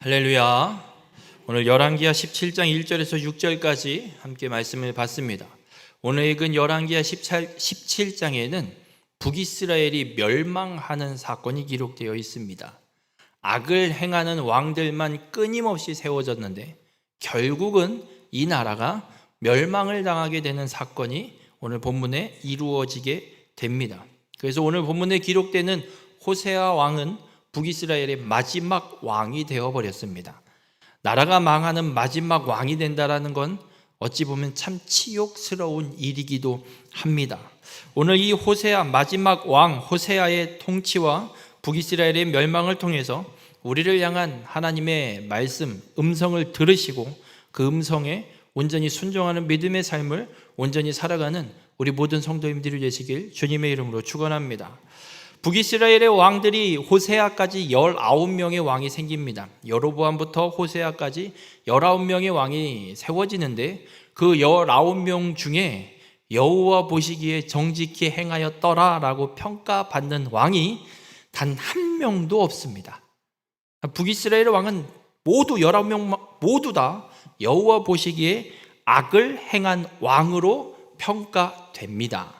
할렐루야. 오늘 열왕기하 17장 1절에서 6절까지 함께 말씀을 봤습니다. 오늘 읽은 열왕기하 17장에는 북이스라엘이 멸망하는 사건이 기록되어 있습니다. 악을 행하는 왕들만 끊임없이 세워졌는데 결국은 이 나라가 멸망을 당하게 되는 사건이 오늘 본문에 이루어지게 됩니다. 그래서 오늘 본문에 기록되는 호세아 왕은 북이스라엘의 마지막 왕이 되어버렸습니다. 나라가 망하는 마지막 왕이 된다는 건 어찌 보면 참 치욕스러운 일이기도 합니다. 오늘 이 호세아 마지막 왕 호세아의 통치와 북이스라엘의 멸망을 통해서 우리를 향한 하나님의 말씀, 음성을 들으시고 그 음성에 온전히 순종하는 믿음의 삶을 온전히 살아가는 우리 모든 성도님들이 되시길 주님의 이름으로 축원합니다. 북이스라엘의 왕들이 호세아까지 19명의 왕이 생깁니다. 여로보암부터 호세아까지 19명의 왕이 세워지는데 그 19명 중에 여호와 보시기에 정직히 행하였더라 라고 평가받는 왕이 단 한 명도 없습니다. 북이스라엘의 왕은 모두 19명 모두 다 여호와 보시기에 악을 행한 왕으로 평가됩니다.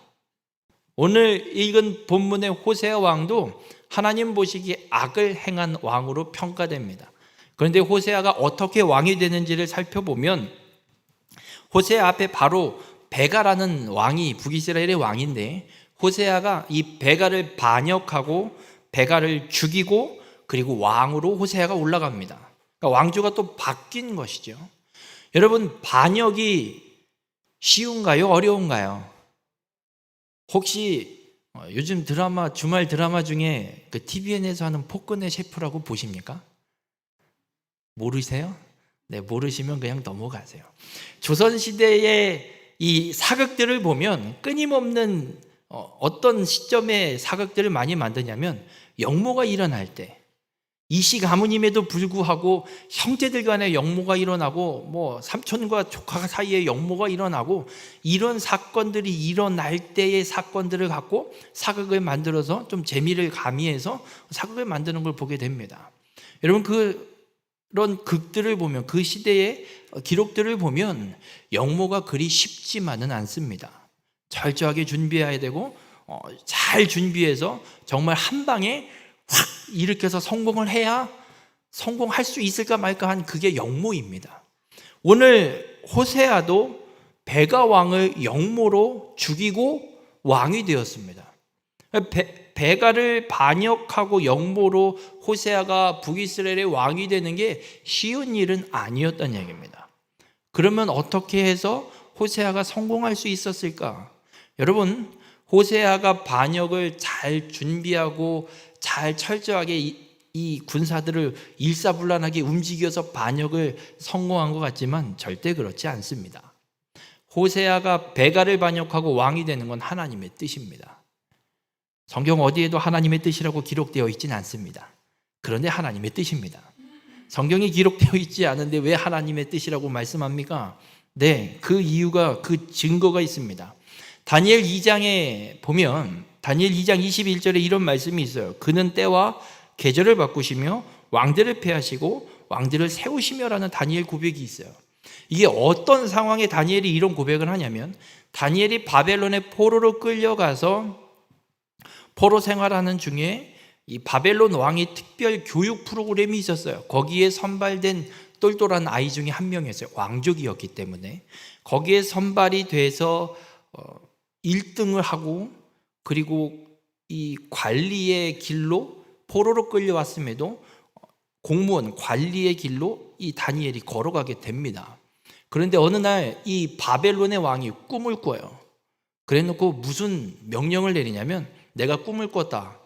오늘 읽은 본문의 호세아 왕도 하나님 보시기에 악을 행한 왕으로 평가됩니다. 그런데 호세아가 어떻게 왕이 되는지를 살펴보면 호세아 앞에 바로 베가라는 왕이 북이스라엘의 왕인데 호세아가 이 베가를 반역하고 베가를 죽이고 그리고 왕으로 호세아가 올라갑니다. 그러니까 왕조가 또 바뀐 것이죠. 여러분, 반역이 쉬운가요? 어려운가요? 혹시 요즘 드라마, 주말 드라마 중에 그 TVN에서 하는 폭군의 셰프라고 보십니까? 모르세요? 네, 모르시면 그냥 넘어가세요. 조선시대의 이 사극들을 보면 끊임없는 어떤 시점에 사극들을 많이 만드냐면 역모가 일어날 때 이씨 가문임에도 불구하고 형제들 간에 역모가 일어나고 뭐 삼촌과 조카 사이에 역모가 일어나고 이런 사건들이 일어날 때의 사건들을 갖고 사극을 만들어서 좀 재미를 가미해서 사극을 만드는 걸 보게 됩니다. 여러분, 그런 극들을 보면 그 시대의 기록들을 보면 역모가 그리 쉽지만은 않습니다. 철저하게 준비해야 되고 잘 준비해서 정말 한 방에 확 일으켜서 성공을 해야 성공할 수 있을까 말까 한 그게 역모입니다. 오늘 호세아도 베가 왕을 역모로 죽이고 왕이 되었습니다. 베가를 반역하고 역모로 호세아가 북이스라엘의 왕이 되는 게 쉬운 일은 아니었다는 얘기입니다. 그러면 어떻게 해서 호세아가 성공할 수 있었을까? 여러분, 호세아가 반역을 잘 준비하고 잘 철저하게 이 군사들을 일사불란하게 움직여서 반역을 성공한 것 같지만 절대 그렇지 않습니다. 호세아가 베가를 반역하고 왕이 되는 건 하나님의 뜻입니다. 성경 어디에도 하나님의 뜻이라고 기록되어 있지는 않습니다. 그런데 하나님의 뜻입니다. 성경에 기록되어 있지 않은데 왜 하나님의 뜻이라고 말씀합니까? 네, 그 이유가, 그 증거가 있습니다. 다니엘 2장에 보면 다니엘 2장 21절에 이런 말씀이 있어요. 그는 때와 계절을 바꾸시며 왕들을 폐하시고 왕들을 세우시며라는 다니엘 고백이 있어요. 이게 어떤 상황에 다니엘이 이런 고백을 하냐면 다니엘이 바벨론의 포로로 끌려가서 포로 생활하는 중에 이 바벨론 왕이 특별 교육 프로그램이 있었어요. 거기에 선발된 똘똘한 아이 중에 한 명이었어요. 왕족이었기 때문에 거기에 선발이 돼서 1등을 하고 그리고 이 관리의 길로 포로로 끌려왔음에도 공무원 관리의 길로 이 다니엘이 걸어가게 됩니다. 그런데 어느 날 이 바벨론의 왕이 꿈을 꿔요. 그래놓고 무슨 명령을 내리냐면 내가 꿈을 꿨다.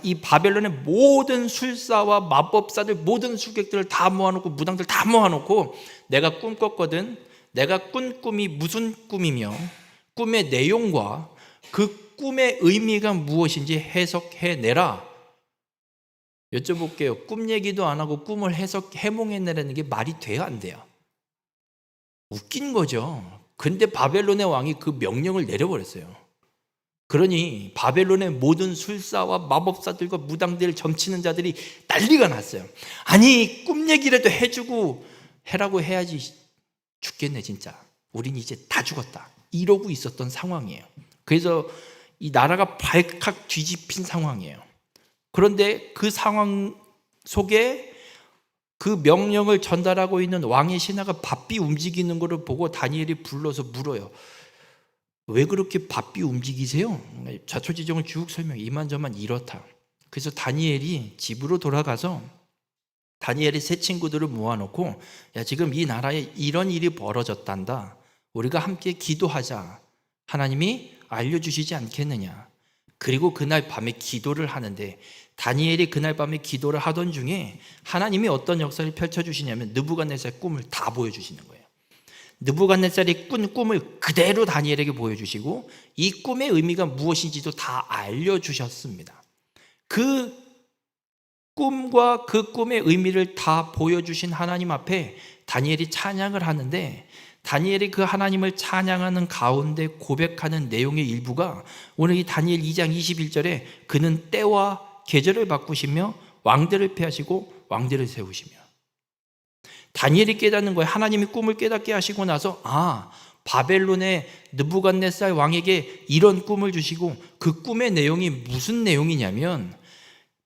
이 바벨론의 모든 술사와 마법사들 모든 수객들을 다 모아놓고 무당들 다 모아놓고 내가 꿈 꿨거든. 내가 꾼 꿈이 무슨 꿈이며 꿈의 내용과 그 꿈의 의미가 무엇인지 해석해내라. 여쭤볼게요. 꿈 얘기도 안 하고 꿈을 해몽해내라는 게 말이 돼요, 안 돼요? 웃긴 거죠. 근데 바벨론의 왕이 그 명령을 내려버렸어요. 그러니 바벨론의 모든 술사와 마법사들과 무당들을 점치는 자들이 난리가 났어요. 아니, 꿈 좀 얘기라도 해주고 해라고 해야지. 죽겠네 진짜. 우린 이제 다 죽었다. 이러고 있었던 상황이에요. 그래서 이 나라가 발칵 뒤집힌 상황이에요. 그런데 그 상황 속에 그 명령을 전달하고 있는 왕의 신하가 바삐 움직이는 것을 보고 다니엘이 불러서 물어요. 왜 그렇게 바삐 움직이세요? 자초지종을 쭉 설명해. 이만저만 이렇다. 그래서 다니엘이 집으로 돌아가서 다니엘이 세 친구들을 모아놓고, 야, 지금 이 나라에 이런 일이 벌어졌단다. 우리가 함께 기도하자. 하나님이 알려주시지 않겠느냐. 그리고 그날 밤에 기도를 하는데, 다니엘이 그날 밤에 기도를 하던 중에 하나님이 어떤 역사를 펼쳐주시냐면 느부갓네살의 꿈을 다 보여주시는 거예요. 느부갓네살이 꾼 꿈을 그대로 다니엘에게 보여주시고 이 꿈의 의미가 무엇인지도 다 알려주셨습니다. 그 꿈과 그 꿈의 의미를 다 보여주신 하나님 앞에 다니엘이 찬양을 하는데, 다니엘이 그 하나님을 찬양하는 가운데 고백하는 내용의 일부가 오늘 이 다니엘 2장 21절에 그는 때와 계절을 바꾸시며 왕들을 폐하시고 왕들을 세우시며. 다니엘이 깨닫는 거예요. 하나님이 꿈을 깨닫게 하시고 나서 바벨론의 느부갓네살 왕에게 이런 꿈을 주시고, 그 꿈의 내용이 무슨 내용이냐면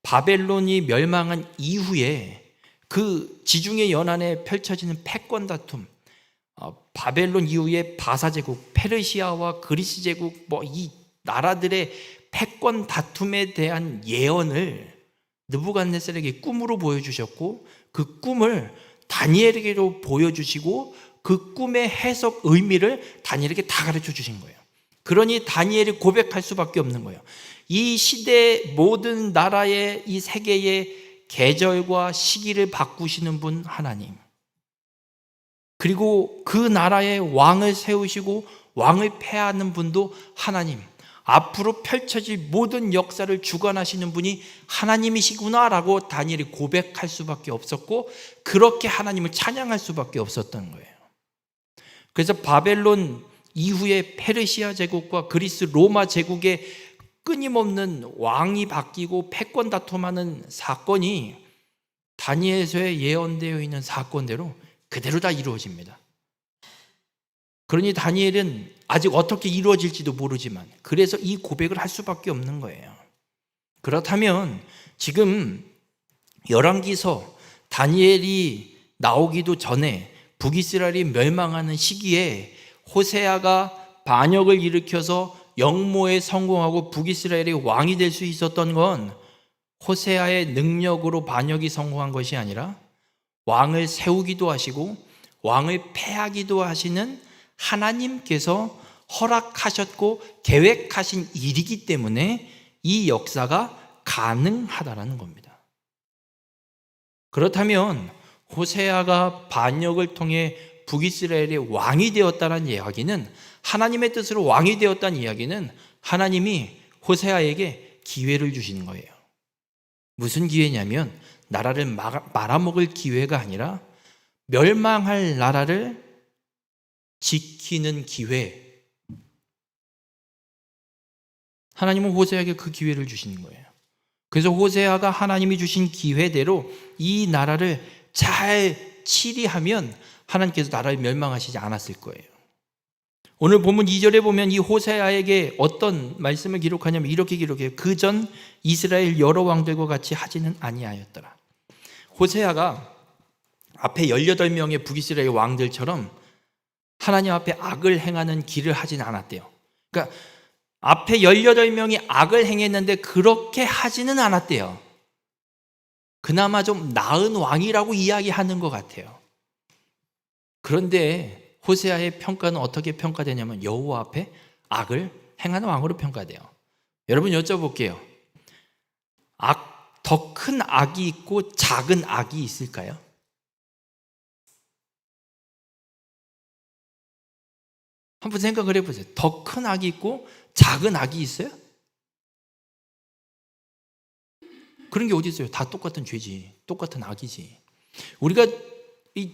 바벨론이 멸망한 이후에 그 지중해 연안에 펼쳐지는 패권 다툼, 바벨론 이후에 바사 제국, 페르시아와 그리스 제국, 이 나라들의 패권 다툼에 대한 예언을 느부갓네살에게 꿈으로 보여주셨고, 그 꿈을 다니엘에게도 보여주시고 그 꿈의 해석 의미를 다니엘에게 다 가르쳐 주신 거예요. 그러니 다니엘이 고백할 수밖에 없는 거예요. 이 시대 모든 나라의 이 세계의 계절과 시기를 바꾸시는 분 하나님, 그리고 그 나라의 왕을 세우시고 왕을 폐하는 분도 하나님, 앞으로 펼쳐질 모든 역사를 주관하시는 분이 하나님이시구나라고 다니엘이 고백할 수밖에 없었고, 그렇게 하나님을 찬양할 수밖에 없었던 거예요. 그래서 바벨론 이후에 페르시아 제국과 그리스 로마 제국의 끊임없는 왕이 바뀌고 패권 다툼하는 사건이 다니엘서에 예언되어 있는 사건대로 그대로 다 이루어집니다. 그러니 다니엘은 아직 어떻게 이루어질지도 모르지만 그래서 이 고백을 할 수밖에 없는 거예요. 그렇다면 지금 열왕기서 다니엘이 나오기도 전에 북이스라엘이 멸망하는 시기에 호세아가 반역을 일으켜서 영모에 성공하고 북이스라엘의 왕이 될 수 있었던 건 호세아의 능력으로 반역이 성공한 것이 아니라 왕을 세우기도 하시고 왕을 폐하기도 하시는 하나님께서 허락하셨고 계획하신 일이기 때문에 이 역사가 가능하다라는 겁니다. 그렇다면 호세아가 반역을 통해 북이스라엘의 왕이 되었다는 이야기는, 하나님의 뜻으로 왕이 되었다는 이야기는 하나님이 호세아에게 기회를 주시는 거예요. 무슨 기회냐면 나라를 말아먹을 기회가 아니라 멸망할 나라를 지키는 기회. 하나님은 호세아에게 그 기회를 주시는 거예요. 그래서 호세아가 하나님이 주신 기회대로 이 나라를 잘 치리하면 하나님께서 나라를 멸망하시지 않았을 거예요. 오늘 본문 2절에 보면 이 호세아에게 어떤 말씀을 기록하냐면 이렇게 기록해요. 그전 이스라엘 여러 왕들과 같이 하지는 아니하였더라. 호세아가 앞에 18명의 북이스라엘 왕들처럼 하나님 앞에 악을 행하는 길을 하진 않았대요. 그러니까 앞에 18명이 악을 행했는데 그렇게 하지는 않았대요. 그나마 좀 나은 왕이라고 이야기하는 것 같아요. 그런데 호세아의 평가는 어떻게 평가되냐면 여호와 앞에 악을 행하는 왕으로 평가돼요. 여러분 여쭤볼게요. 더 큰 악이 있고 작은 악이 있을까요? 한번 생각을 해보세요. 더 큰 악이 있고 작은 악이 있어요? 그런 게 어디 있어요? 다 똑같은 죄지, 똑같은 악이지. 우리가 이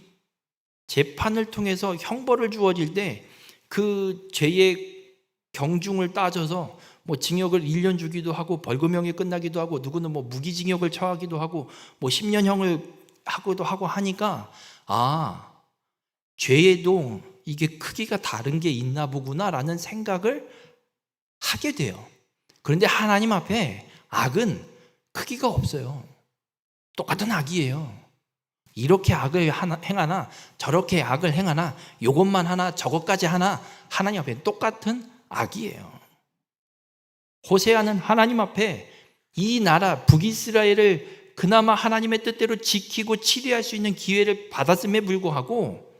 재판을 통해서 형벌을 주어질 때 그 죄의 경중을 따져서 뭐 징역을 1년 주기도 하고 벌금형이 끝나기도 하고 누구는 뭐 무기징역을 처하기도 하고 뭐 10년형을 하고도 하고 하니까 죄에도 이게 크기가 다른 게 있나 보구나라는 생각을 하게 돼요. 그런데 하나님 앞에 악은 크기가 없어요. 똑같은 악이에요. 이렇게 악을 행하나 저렇게 악을 행하나 이것만 하나 저것까지 하나 하나님 앞에 똑같은 악이에요. 호세아는 하나님 앞에 이 나라 북이스라엘을 그나마 하나님의 뜻대로 지키고 치리할 수 있는 기회를 받았음에 불구하고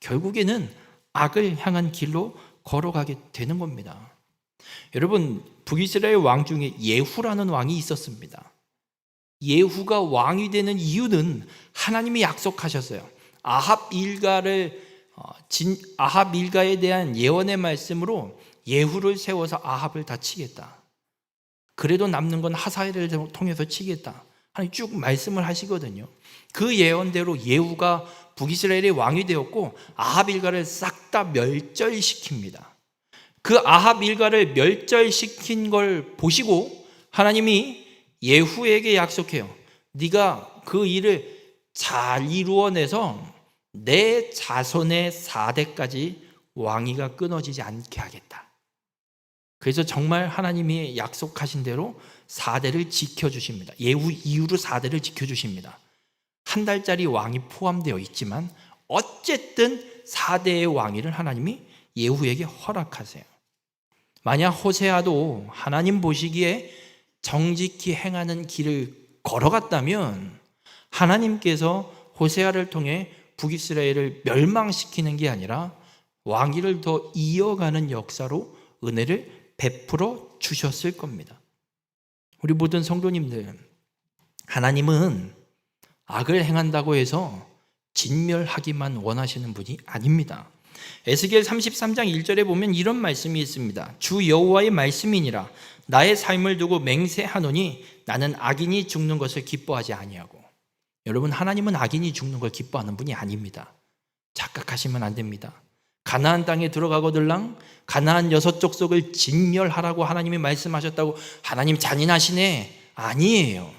결국에는 악을 향한 길로 걸어가게 되는 겁니다. 여러분, 북이스라엘 왕 중에 예후라는 왕이 있었습니다. 예후가 왕이 되는 이유는 하나님이 약속하셨어요. 아합 일가에 대한 예언의 말씀으로 예후를 세워서 아합을 다 치겠다. 그래도 남는 건 하사엘을 통해서 치겠다. 하나님 쭉 말씀을 하시거든요. 그 예언대로 예후가 북이스라엘의 왕이 되었고 아합 일가를 싹 다 멸절시킵니다. 그 아합 일가를 멸절시킨 걸 보시고 하나님이 예후에게 약속해요. 네가 그 일을 잘 이루어내서 내 자손의 4대까지 왕위가 끊어지지 않게 하겠다. 그래서 정말 하나님이 약속하신 대로 4대를 지켜주십니다. 예후 이후로 4대를 지켜주십니다. 한 달짜리 왕이 포함되어 있지만 어쨌든 4대의 왕위를 하나님이 예후에게 허락하세요. 만약 호세아도 하나님 보시기에 정직히 행하는 길을 걸어갔다면 하나님께서 호세아를 통해 북이스라엘을 멸망시키는 게 아니라 왕위를 더 이어가는 역사로 은혜를 베풀어 주셨을 겁니다. 우리 모든 성도님들, 하나님은 악을 행한다고 해서 진멸하기만 원하시는 분이 아닙니다. 에스겔 33장 1절에 보면 이런 말씀이 있습니다. 주 여호와의 말씀이니라. 나의 삶을 두고 맹세하노니 나는 악인이 죽는 것을 기뻐하지 아니하고. 여러분, 하나님은 악인이 죽는 걸 기뻐하는 분이 아닙니다. 착각하시면 안 됩니다. 가나안 땅에 들어가거들랑 가나안 6족속을 진멸하라고 하나님이 말씀하셨다고 하나님 잔인하시네? 아니에요.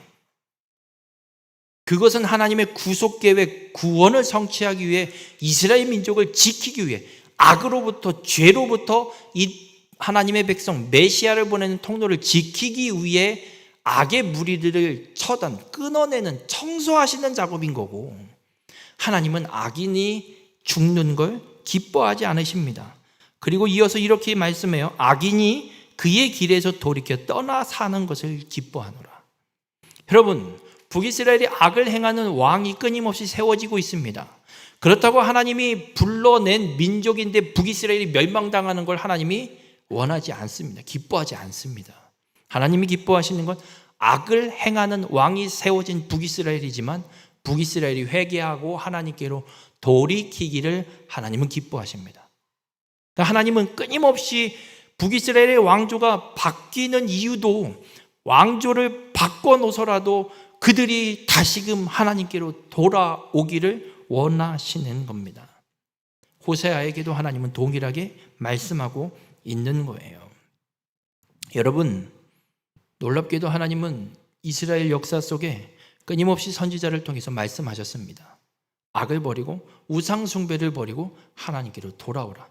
그것은 하나님의 구속계획, 구원을 성취하기 위해 이스라엘 민족을 지키기 위해 악으로부터, 죄로부터 이 하나님의 백성 메시아를 보내는 통로를 지키기 위해 악의 무리들을 끊어내는, 청소하시는 작업인 거고, 하나님은 악인이 죽는 걸 기뻐하지 않으십니다. 그리고 이어서 이렇게 말씀해요. 악인이 그의 길에서 돌이켜 떠나 사는 것을 기뻐하노라. 여러분, 북이스라엘이 악을 행하는 왕이 끊임없이 세워지고 있습니다. 그렇다고 하나님이 불러낸 민족인데 북이스라엘이 멸망당하는 걸 하나님이 원하지 않습니다. 기뻐하지 않습니다. 하나님이 기뻐하시는 건 악을 행하는 왕이 세워진 북이스라엘이지만 북이스라엘이 회개하고 하나님께로 돌이키기를 하나님은 기뻐하십니다. 그러니까 하나님은 끊임없이 북이스라엘의 왕조가 바뀌는 이유도 왕조를 바꿔놓아서라도 그들이 다시금 하나님께로 돌아오기를 원하시는 겁니다. 호세아에게도 하나님은 동일하게 말씀하고 있는 거예요. 여러분, 놀랍게도 하나님은 이스라엘 역사 속에 끊임없이 선지자를 통해서 말씀하셨습니다. 악을 버리고 우상 숭배를 버리고 하나님께로 돌아오라.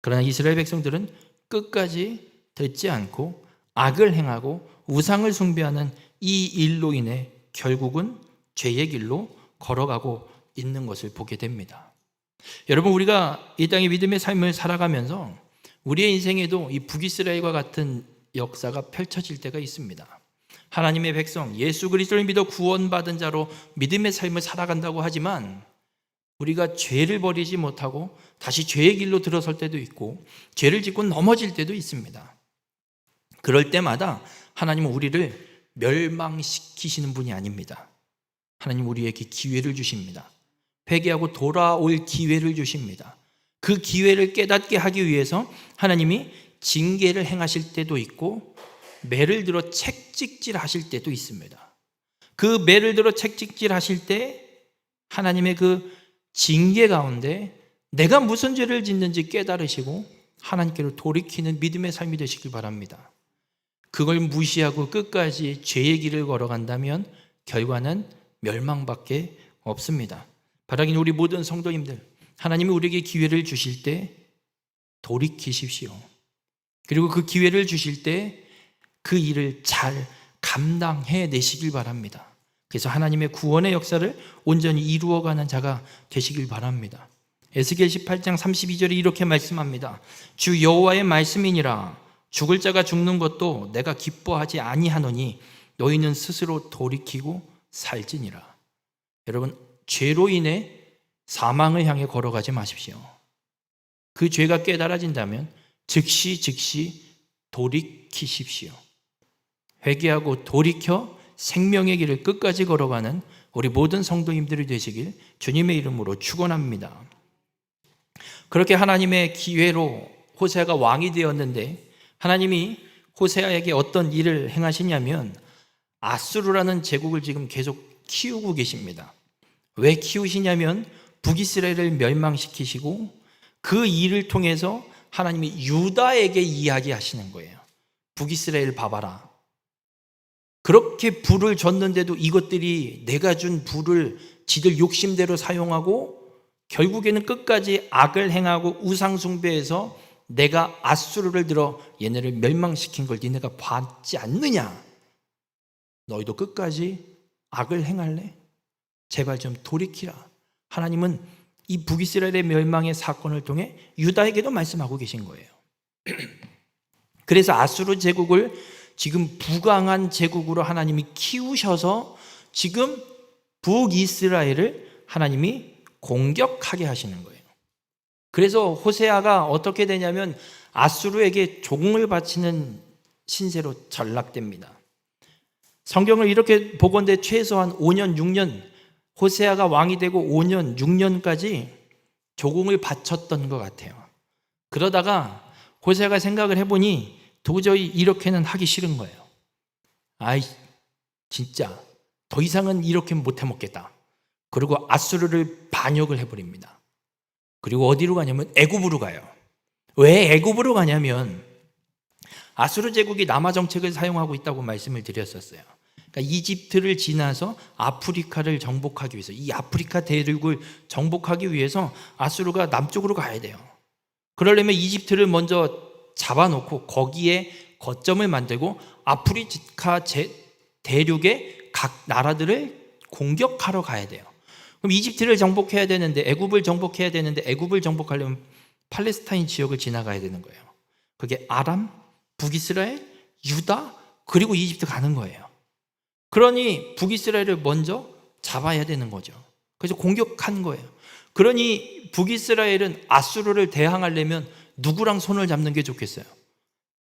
그러나 이스라엘 백성들은 끝까지 듣지 않고 악을 행하고 우상을 숭배하는 이 일로 인해 결국은 죄의 길로 걸어가고 있는 것을 보게 됩니다. 여러분, 우리가 이 땅의 믿음의 삶을 살아가면서 우리의 인생에도 이 북이스라엘과 같은 역사가 펼쳐질 때가 있습니다. 하나님의 백성, 예수 그리스도를 믿어 구원받은 자로 믿음의 삶을 살아간다고 하지만 우리가 죄를 버리지 못하고 다시 죄의 길로 들어설 때도 있고 죄를 짓고 넘어질 때도 있습니다. 그럴 때마다 하나님은 우리를 멸망시키시는 분이 아닙니다. 하나님 우리에게 기회를 주십니다. 회개하고 돌아올 기회를 주십니다. 그 기회를 깨닫게 하기 위해서 하나님이 징계를 행하실 때도 있고 매를 들어 책찍질 하실 때도 있습니다. 그 매를 들어 책찍질 하실 때 하나님의 그 징계 가운데 내가 무슨 죄를 짓는지 깨달으시고 하나님께로 돌이키는 믿음의 삶이 되시길 바랍니다. 그걸 무시하고 끝까지 죄의 길을 걸어간다면 결과는 멸망밖에 없습니다. 바라긴 우리 모든 성도님들, 하나님이 우리에게 기회를 주실 때 돌이키십시오. 그리고 그 기회를 주실 때 그 일을 잘 감당해 내시길 바랍니다. 그래서 하나님의 구원의 역사를 온전히 이루어가는 자가 되시길 바랍니다. 에스겔 18장 32절에 이렇게 말씀합니다. 주 여호와의 말씀이니라. 죽을 자가 죽는 것도 내가 기뻐하지 아니하노니 너희는 스스로 돌이키고 살지니라. 여러분, 죄로 인해 사망을 향해 걸어가지 마십시오. 그 죄가 깨달아진다면 즉시 돌이키십시오. 회개하고 돌이켜 생명의 길을 끝까지 걸어가는 우리 모든 성도님들이 되시길 주님의 이름으로 축원합니다. 그렇게 하나님의 기회로 호세아가 왕이 되었는데 하나님이 호세아에게 어떤 일을 행하시냐면 아수르라는 제국을 지금 계속 키우고 계십니다. 왜 키우시냐면 북이스라엘을 멸망시키시고 그 일을 통해서 하나님이 유다에게 이야기하시는 거예요. 북이스라엘 봐봐라. 그렇게 부를 줬는데도 이것들이 내가 준 부를 지들 욕심대로 사용하고 결국에는 끝까지 악을 행하고 우상숭배해서 내가 아수르를 들어 얘네를 멸망시킨 걸 니네가 봤지 않느냐? 너희도 끝까지 악을 행할래? 제발 좀 돌이키라. 하나님은 이 북이스라엘의 멸망의 사건을 통해 유다에게도 말씀하고 계신 거예요. 그래서 아수르 제국을 지금 부강한 제국으로 하나님이 키우셔서 지금 북이스라엘을 하나님이 공격하게 하시는 거예요. 그래서 호세아가 어떻게 되냐면 아수르에게 종을 바치는 신세로 전락됩니다. 성경을 이렇게 보건대 최소한 5년, 6년 호세아가 왕이 되고 5년, 6년까지 조공을 바쳤던 것 같아요. 그러다가 호세아가 생각을 해보니 도저히 이렇게는 하기 싫은 거예요. 아이, 진짜 더 이상은 이렇게 못 해먹겠다. 그리고 아수르를 반역을 해버립니다. 그리고 어디로 가냐면 애굽으로 가요. 왜 애굽으로 가냐면 아수르 제국이 남하 정책을 사용하고 있다고 말씀을 드렸었어요. 그러니까 이집트를 지나서 아프리카를 정복하기 위해서, 이 아프리카 대륙을 정복하기 위해서 아수르가 남쪽으로 가야 돼요. 그러려면 이집트를 먼저 잡아놓고 거기에 거점을 만들고 아프리카 대륙의 각 나라들을 공격하러 가야 돼요. 그럼 이집트를 정복해야 되는데, 애굽을 정복해야 되는데, 애굽을 정복하려면 팔레스타인 지역을 지나가야 되는 거예요. 그게 아람, 북이스라엘, 유다, 그리고 이집트 가는 거예요. 그러니 북이스라엘을 먼저 잡아야 되는 거죠. 그래서 공격한 거예요. 그러니 북이스라엘은 아수르를 대항하려면 누구랑 손을 잡는 게 좋겠어요?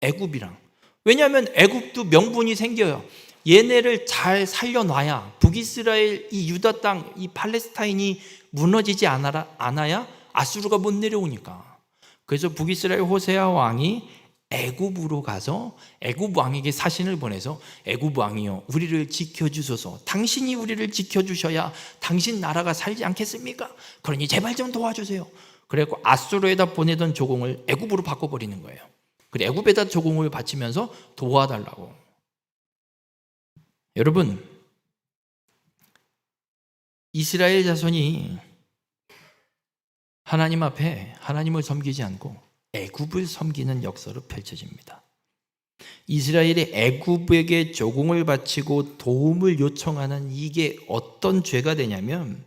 애굽이랑. 왜냐하면 애굽도 명분이 생겨요. 얘네를 잘 살려놔야 북이스라엘, 이 유다 땅, 이 팔레스타인이 무너지지 않아야 아수르가 못 내려오니까. 그래서 북이스라엘 호세아 왕이 애굽으로 가서 애굽 왕에게 사신을 보내서 애굽 왕이요, 우리를 지켜주소서. 당신이 우리를 지켜주셔야 당신 나라가 살지 않겠습니까? 그러니 제발 좀 도와주세요. 그래갖고 아수르에다 보내던 조공을 애굽으로 바꿔버리는 거예요. 그래, 애굽에다 조공을 바치면서 도와달라고. 여러분, 이스라엘 자손이 하나님 앞에 하나님을 섬기지 않고 애굽을 섬기는 역사로 펼쳐집니다. 이스라엘이 애굽에게 조공을 바치고 도움을 요청하는 이게 어떤 죄가 되냐면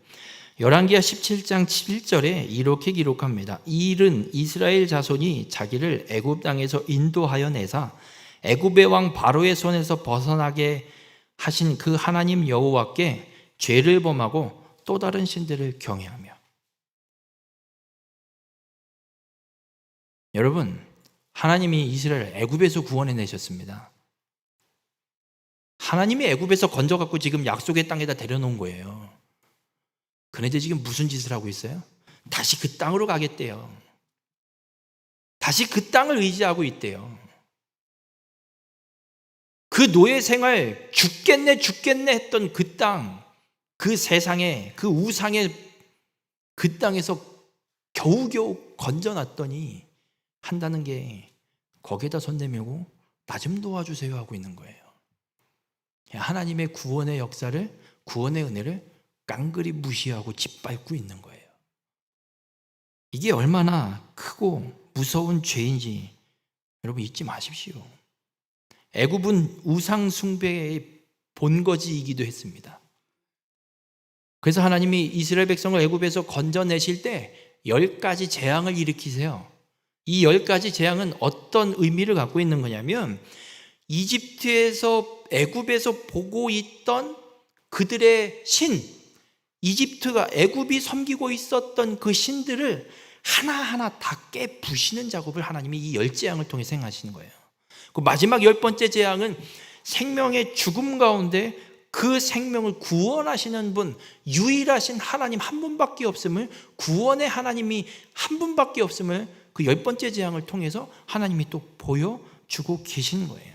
열왕기하 17장 11절에 이렇게 기록합니다. 이 일은 이스라엘 자손이 자기를 애굽 땅에서 인도하여 내사 애굽의 왕 바로의 손에서 벗어나게 하신 그 하나님 여호와께 죄를 범하고 또 다른 신들을 경외하며. 여러분, 하나님이 이스라엘을 애굽에서 구원해 내셨습니다. 하나님이 애굽에서 건져갖고 지금 약속의 땅에다 데려놓은 거예요. 그런데 지금 무슨 짓을 하고 있어요? 다시 그 땅으로 가겠대요. 다시 그 땅을 의지하고 있대요. 그 노예 생활 죽겠네 했던 그 땅, 그 세상에, 그 우상의 그 땅에서 겨우겨우 건져놨더니 한다는 게 거기에다 손 내밀고 나 좀 도와주세요 하고 있는 거예요. 하나님의 구원의 역사를, 구원의 은혜를 깡그리 무시하고 짓밟고 있는 거예요. 이게 얼마나 크고 무서운 죄인지 여러분 잊지 마십시오. 애굽은 우상 숭배의 본거지이기도 했습니다. 그래서 하나님이 이스라엘 백성을 애굽에서 건져내실 때 10가지 재앙을 일으키세요. 이 10가지 재앙은 어떤 의미를 갖고 있는 거냐면, 이집트에서, 애굽에서 보고 있던 그들의 신, 이집트가, 애굽이 섬기고 있었던 그 신들을 하나하나 다 깨부시는 작업을 하나님이 이 10재앙을 통해서 행하시는 거예요. 그 마지막 10번째 재앙은 생명의 죽음 가운데 그 생명을 구원하시는 분, 유일하신 하나님 한 분밖에 없음을, 구원의 하나님이 한 분밖에 없음을 그 10번째 재앙을 통해서 하나님이 또 보여주고 계신 거예요.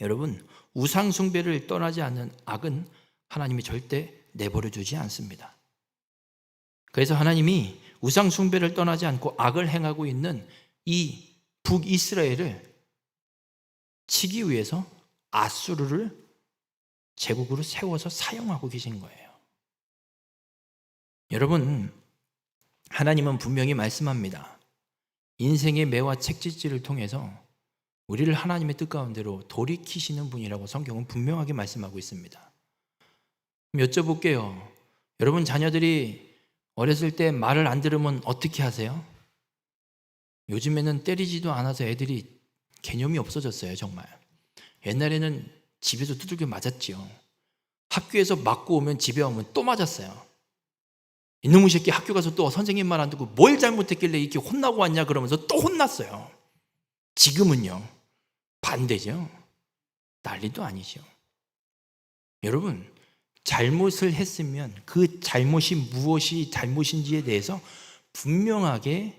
여러분, 우상 숭배를 떠나지 않는 악은 하나님이 절대 내버려 두지 않습니다. 그래서 하나님이 우상 숭배를 떠나지 않고 악을 행하고 있는 이 북이스라엘을 치기 위해서 아수르를 제국으로 세워서 사용하고 계신 거예요. 여러분, 하나님은 분명히 말씀합니다. 인생의 매와 책짓질을 통해서 우리를 하나님의 뜻 가운데로 돌이키시는 분이라고 성경은 분명하게 말씀하고 있습니다. 그럼 여쭤볼게요. 여러분 자녀들이 어렸을 때 말을 안 들으면 어떻게 하세요? 요즘에는 때리지도 않아서 애들이 개념이 없어졌어요. 정말. 옛날에는 집에서 두들겨 맞았지요. 학교에서 맞고 오면 집에 오면 또 맞았어요. 이놈의 새끼 학교 가서 또 선생님 말 안 듣고 뭘 잘못했길래 이렇게 혼나고 왔냐 그러면서 또 혼났어요. 지금은요, 반대죠. 난리도 아니죠. 여러분, 잘못을 했으면 그 잘못이 무엇이 잘못인지에 대해서 분명하게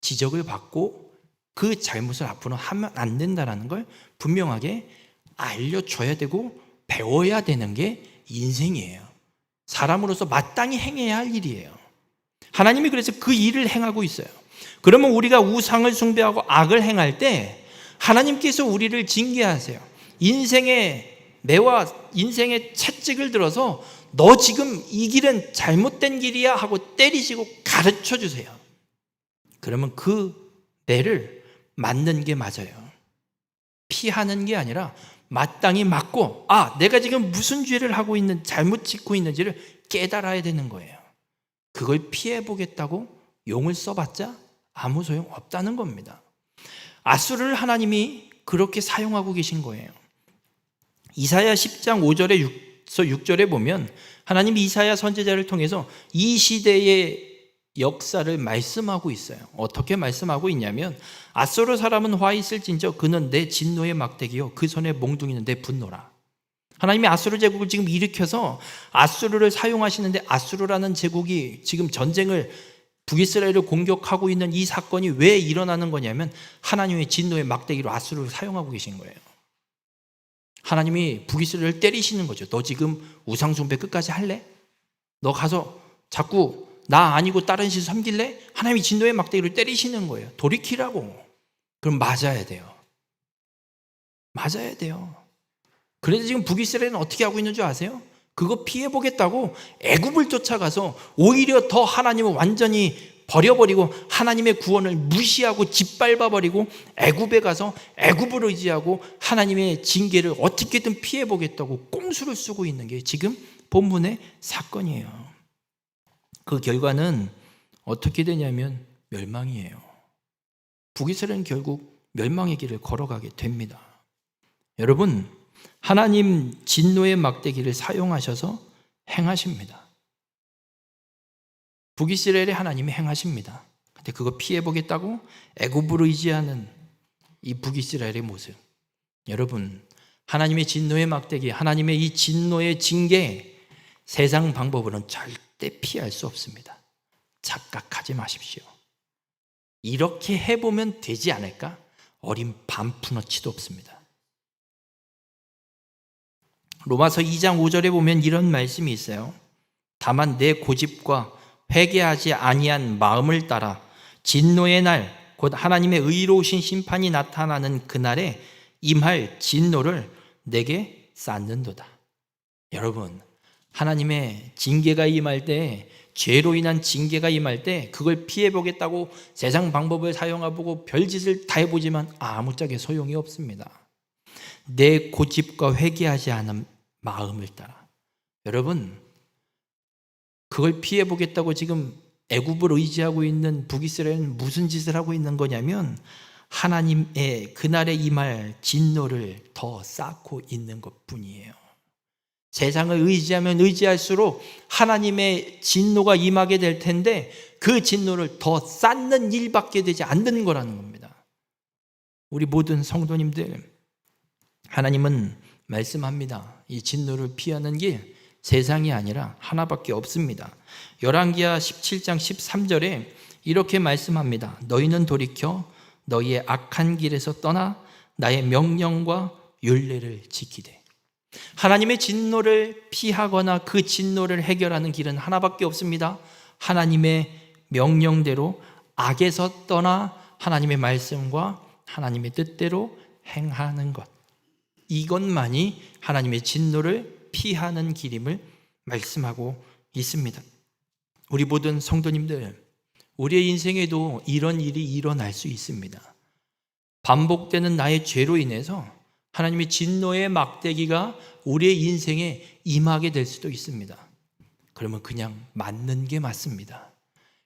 지적을 받고 그 잘못을 앞으로 하면 안 된다는 걸 분명하게 알려줘야 되고 배워야 되는 게 인생이에요. 사람으로서 마땅히 행해야 할 일이에요. 하나님이 그래서 그 일을 행하고 있어요. 그러면 우리가 우상을 숭배하고 악을 행할 때 하나님께서 우리를 징계하세요. 인생의 매와 인생의 채찍을 들어서 너 지금 이 길은 잘못된 길이야 하고 때리시고 가르쳐 주세요. 그러면 그 매를 맞는 게 맞아요. 피하는 게 아니라 마땅히 맞고, 내가 지금 무슨 죄를 하고 있는, 잘못 짓고 있는지를 깨달아야 되는 거예요. 그걸 피해 보겠다고 용을 써봤자 아무 소용 없다는 겁니다. 아수르를 하나님이 그렇게 사용하고 계신 거예요. 이사야 10장 5절에서 6절에 보면 하나님이 이사야 선지자를 통해서 이 시대의 역사를 말씀하고 있어요. 어떻게 말씀하고 있냐면, 아수르 사람은 화 있을진저 그는 내 진노의 막대기요 그 손에 몽둥이는 내 분노라. 하나님이 아수르 제국을 지금 일으켜서 아수르를 사용하시는데, 아수르라는 제국이 지금 전쟁을 북이스라엘을 공격하고 있는 이 사건이 왜 일어나는 거냐면 하나님의 진노의 막대기로 아수르를 사용하고 계신 거예요. 하나님이 북이스라엘을 때리시는 거죠. 너 지금 우상숭배 끝까지 할래? 너 가서 자꾸 나 아니고 다른 신 섬길래? 하나님이 진노의 막대기를 때리시는 거예요. 돌이키라고. 그럼 맞아야 돼요. 맞아야 돼요. 그래서 지금 북이스라엘은 어떻게 하고 있는 줄 아세요? 그거 피해보겠다고 애굽을 쫓아가서 오히려 더 하나님을 완전히 버려버리고 하나님의 구원을 무시하고 짓밟아버리고 애굽에 가서 애굽을 의지하고 하나님의 징계를 어떻게든 피해보겠다고 꼼수를 쓰고 있는 게 지금 본문의 사건이에요. 그 결과는 어떻게 되냐면 멸망이에요. 북이스라엘은 결국 멸망의 길을 걸어가게 됩니다. 여러분, 하나님 진노의 막대기를 사용하셔서 행하십니다. 북이스라엘에 하나님이 행하십니다. 근데 그거 피해보겠다고 애굽을 의지하는 이 북이스라엘의 모습. 여러분, 하나님의 진노의 막대기, 하나님의 이 진노의 징계, 세상 방법으로는 절대 피할 수 없습니다. 착각하지 마십시오. 이렇게 해보면 되지 않을까? 어린 반푼어치도 없습니다. 로마서 2장 5절에 보면 이런 말씀이 있어요. 다만 내 고집과 회개하지 아니한 마음을 따라 진노의 날, 곧 하나님의 의로우신 심판이 나타나는 그날에 임할 진노를 내게 쌓는도다. 여러분, 하나님의 징계가 임할 때, 죄로 인한 징계가 임할 때 그걸 피해보겠다고 세상 방법을 사용해보고 별짓을 다 해보지만 아무짝에 소용이 없습니다. 내 고집과 회개하지 않은 마음을 따라. 여러분, 그걸 피해보겠다고 지금 애굽을 의지하고 있는 북이스라엘은 무슨 짓을 하고 있는 거냐면 하나님의 그날에 임할 진노를 더 쌓고 있는 것뿐이에요. 세상을 의지하면 의지할수록 하나님의 진노가 임하게 될 텐데 그 진노를 더 쌓는 일밖에 되지 않는 거라는 겁니다. 우리 모든 성도님들, 하나님은 말씀합니다. 이 진노를 피하는 길 세상이 아니라 하나밖에 없습니다. 열왕기하 17장 13절에 이렇게 말씀합니다. 너희는 돌이켜 너희의 악한 길에서 떠나 나의 명령과 율례를 지키되. 하나님의 진노를 피하거나 그 진노를 해결하는 길은 하나밖에 없습니다. 하나님의 명령대로 악에서 떠나 하나님의 말씀과 하나님의 뜻대로 행하는 것. 이것만이 하나님의 진노를 피하는 길임을 말씀하고 있습니다. 우리 모든 성도님들, 우리의 인생에도 이런 일이 일어날 수 있습니다. 반복되는 나의 죄로 인해서 하나님의 진노의 막대기가 우리의 인생에 임하게 될 수도 있습니다. 그러면 그냥 맞는 게 맞습니다.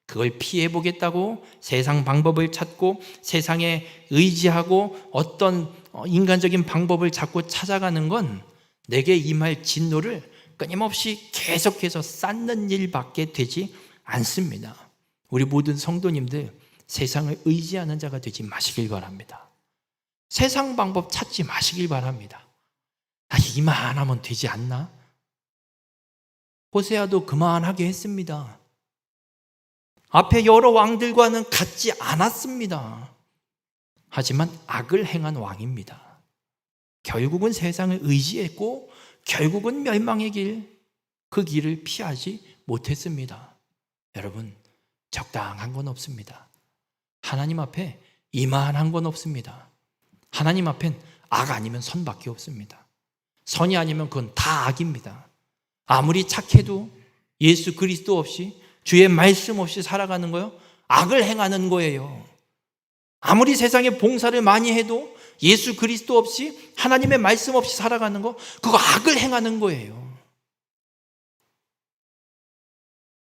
그걸 피해보겠다고 세상 방법을 찾고 세상에 의지하고 어떤 인간적인 방법을 자꾸 찾아가는 건 내게 임할 진노를 끊임없이 계속해서 쌓는 일밖에 되지 않습니다. 우리 모든 성도님들, 세상을 의지하는 자가 되지 마시길 바랍니다. 세상 방법 찾지 마시길 바랍니다. 이만하면 되지 않나? 호세아도 그만하게 했습니다. 앞에 여러 왕들과는 같지 않았습니다. 하지만 악을 행한 왕입니다. 결국은 세상을 의지했고 결국은 멸망의 길, 그 길을 피하지 못했습니다. 여러분, 적당한 건 없습니다. 하나님 앞에 이만한 건 없습니다. 하나님 앞엔 악 아니면 선밖에 없습니다. 선이 아니면 그건 다 악입니다. 아무리 착해도 예수 그리스도 없이 주의 말씀 없이 살아가는 거요, 악을 행하는 거예요. 아무리 세상에 봉사를 많이 해도 예수 그리스도 없이 하나님의 말씀 없이 살아가는 거, 그거 악을 행하는 거예요.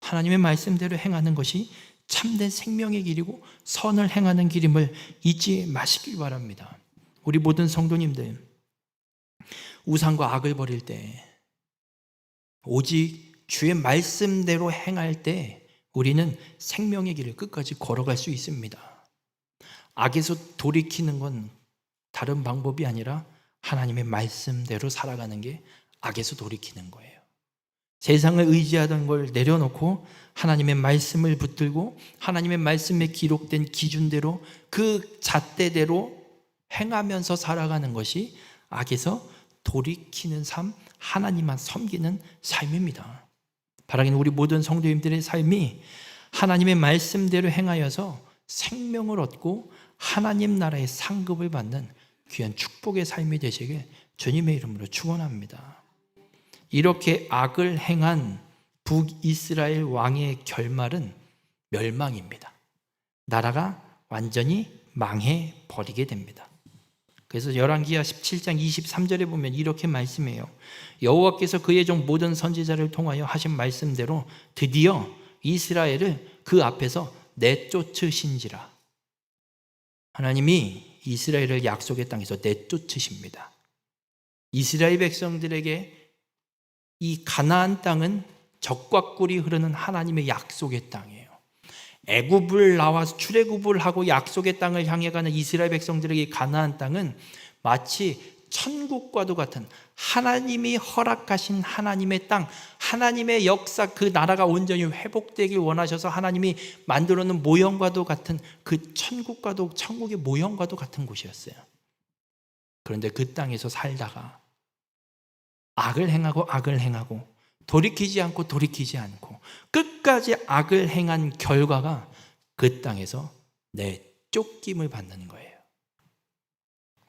하나님의 말씀대로 행하는 것이 참된 생명의 길이고 선을 행하는 길임을 잊지 마시길 바랍니다. 우리 모든 성도님들, 우상과 악을 버릴 때, 오직 주의 말씀대로 행할 때 우리는 생명의 길을 끝까지 걸어갈 수 있습니다. 악에서 돌이키는 건 다른 방법이 아니라 하나님의 말씀대로 살아가는 게 악에서 돌이키는 거예요. 세상을 의지하던 걸 내려놓고 하나님의 말씀을 붙들고 하나님의 말씀에 기록된 기준대로 그 잣대대로 행하면서 살아가는 것이 악에서 돌이키는 삶, 하나님만 섬기는 삶입니다. 바라기는 우리 모든 성도님들의 삶이 하나님의 말씀대로 행하여서 생명을 얻고 하나님 나라의 상급을 받는 귀한 축복의 삶이 되시길 주님의 이름으로 축원합니다. 이렇게 악을 행한 북이스라엘 왕의 결말은 멸망입니다. 나라가 완전히 망해 버리게 됩니다. 그래서 열왕기하 17장 23절에 보면 이렇게 말씀해요. 여호와께서 그의 종 모든 선지자를 통하여 하신 말씀대로 드디어 이스라엘을 그 앞에서 내쫓으신지라. 하나님이 이스라엘을 약속의 땅에서 내쫓으십니다. 이스라엘 백성들에게 이 가나안 땅은 젖과 꿀이 흐르는 하나님의 약속의 땅이에요. 애굽을 나와서 출애굽을 하고 약속의 땅을 향해 가는 이스라엘 백성들에게 가나안 땅은 마치 천국과도 같은 하나님이 허락하신 하나님의 땅, 하나님의 역사, 그 나라가 온전히 회복되길 원하셔서 하나님이 만들어 놓은 모형과도 같은 그 천국과도, 천국의 모형과도 같은 곳이었어요. 그런데 그 땅에서 살다가 악을 행하고 돌이키지 않고 끝까지 악을 행한 결과가 그 땅에서 내쫓김을 받는 거예요.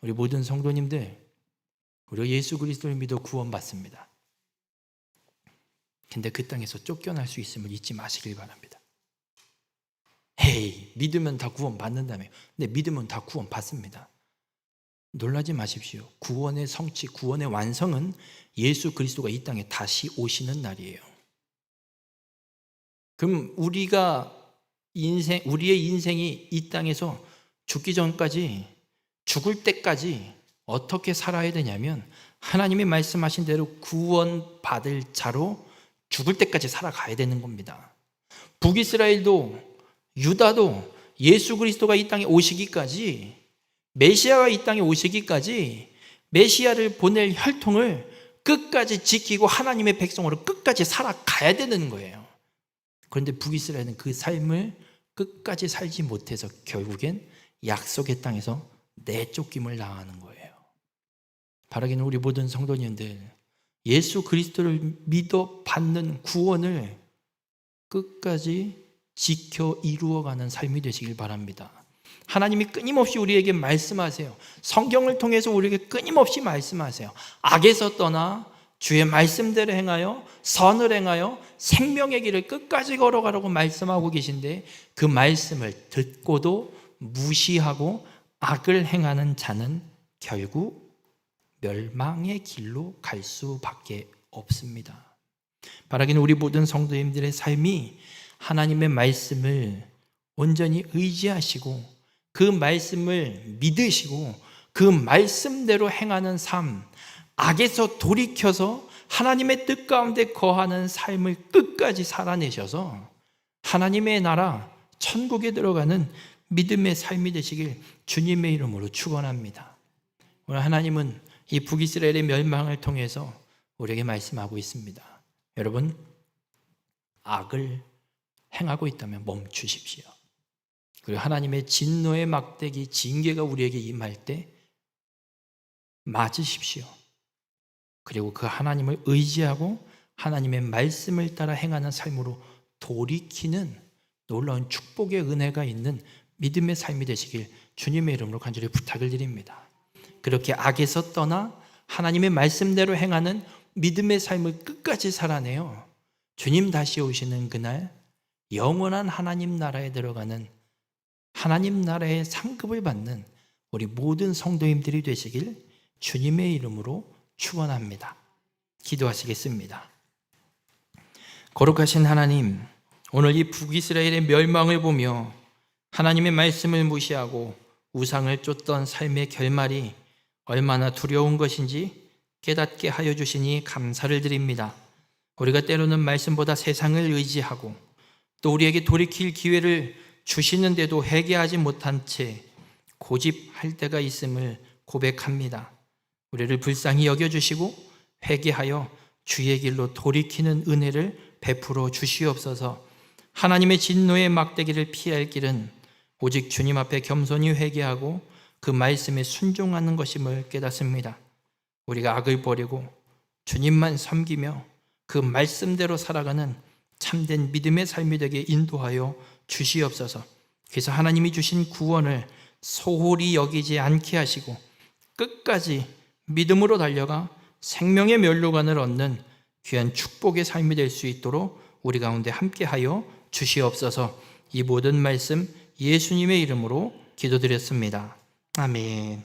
우리 모든 성도님들, 우리가 예수 그리스도를 믿어 구원받습니다. 근데 그 땅에서 쫓겨날 수 있음을 잊지 마시길 바랍니다. 헤이, 믿으면 다 구원받는다며. 근데 믿으면 다 구원받습니다. 놀라지 마십시오. 구원의 성취, 구원의 완성은 예수 그리스도가 이 땅에 다시 오시는 날이에요. 그럼 우리의 인생이 이 땅에서 죽기 전까지, 죽을 때까지 어떻게 살아야 되냐면 하나님이 말씀하신 대로 구원받을 자로 죽을 때까지 살아가야 되는 겁니다. 북이스라엘도 유다도 예수 그리스도가 이 땅에 오시기까지, 메시아가 이 땅에 오시기까지 메시아를 보낼 혈통을 끝까지 지키고 하나님의 백성으로 끝까지 살아가야 되는 거예요. 그런데 북이스라엘은 그 삶을 끝까지 살지 못해서 결국엔 약속의 땅에서 내쫓김을 당하는 거예요. 바라기는 우리 모든 성도님들, 예수 그리스도를 믿어 받는 구원을 끝까지 지켜 이루어가는 삶이 되시길 바랍니다. 하나님이 끊임없이 우리에게 말씀하세요. 성경을 통해서 우리에게 끊임없이 말씀하세요. 악에서 떠나 주의 말씀대로 행하여 선을 행하여 생명의 길을 끝까지 걸어가라고 말씀하고 계신데, 그 말씀을 듣고도 무시하고 악을 행하는 자는 결국 멸망의 길로 갈 수밖에 없습니다. 바라기는 우리 모든 성도님들의 삶이 하나님의 말씀을 온전히 의지하시고 그 말씀을 믿으시고 그 말씀대로 행하는 삶, 악에서 돌이켜서 하나님의 뜻 가운데 거하는 삶을 끝까지 살아내셔서 하나님의 나라 천국에 들어가는 믿음의 삶이 되시길 주님의 이름으로 축원합니다. 오늘 하나님은 이 북이스라엘의 멸망을 통해서 우리에게 말씀하고 있습니다. 여러분, 악을 행하고 있다면 멈추십시오. 그리고 하나님의 진노의 막대기, 징계가 우리에게 임할 때 맞으십시오. 그리고 그 하나님을 의지하고 하나님의 말씀을 따라 행하는 삶으로 돌이키는 놀라운 축복의 은혜가 있는 믿음의 삶이 되시길 주님의 이름으로 간절히 부탁을 드립니다. 그렇게 악에서 떠나 하나님의 말씀대로 행하는 믿음의 삶을 끝까지 살아내요 주님 다시 오시는 그날 영원한 하나님 나라에 들어가는, 하나님 나라의 상급을 받는 우리 모든 성도님들이 되시길 주님의 이름으로 축원합니다. 기도하시겠습니다. 거룩하신 하나님, 오늘 이 북이스라엘의 멸망을 보며 하나님의 말씀을 무시하고 우상을 쫓던 삶의 결말이 얼마나 두려운 것인지 깨닫게 하여 주시니 감사를 드립니다. 우리가 때로는 말씀보다 세상을 의지하고 또 우리에게 돌이킬 기회를 주시는데도 회개하지 못한 채 고집할 때가 있음을 고백합니다. 우리를 불쌍히 여겨주시고 회개하여 주의 길로 돌이키는 은혜를 베풀어 주시옵소서. 하나님의 진노의 막대기를 피할 길은 오직 주님 앞에 겸손히 회개하고 그 말씀에 순종하는 것임을 깨닫습니다. 우리가 악을 버리고 주님만 섬기며 그 말씀대로 살아가는 참된 믿음의 삶이 되게 인도하여 주시옵소서. 그래서 하나님이 주신 구원을 소홀히 여기지 않게 하시고 끝까지 믿음으로 달려가 생명의 면류관을 얻는 귀한 축복의 삶이 될 수 있도록 우리 가운데 함께하여 주시옵소서. 이 모든 말씀 예수님의 이름으로 기도드렸습니다. 아멘.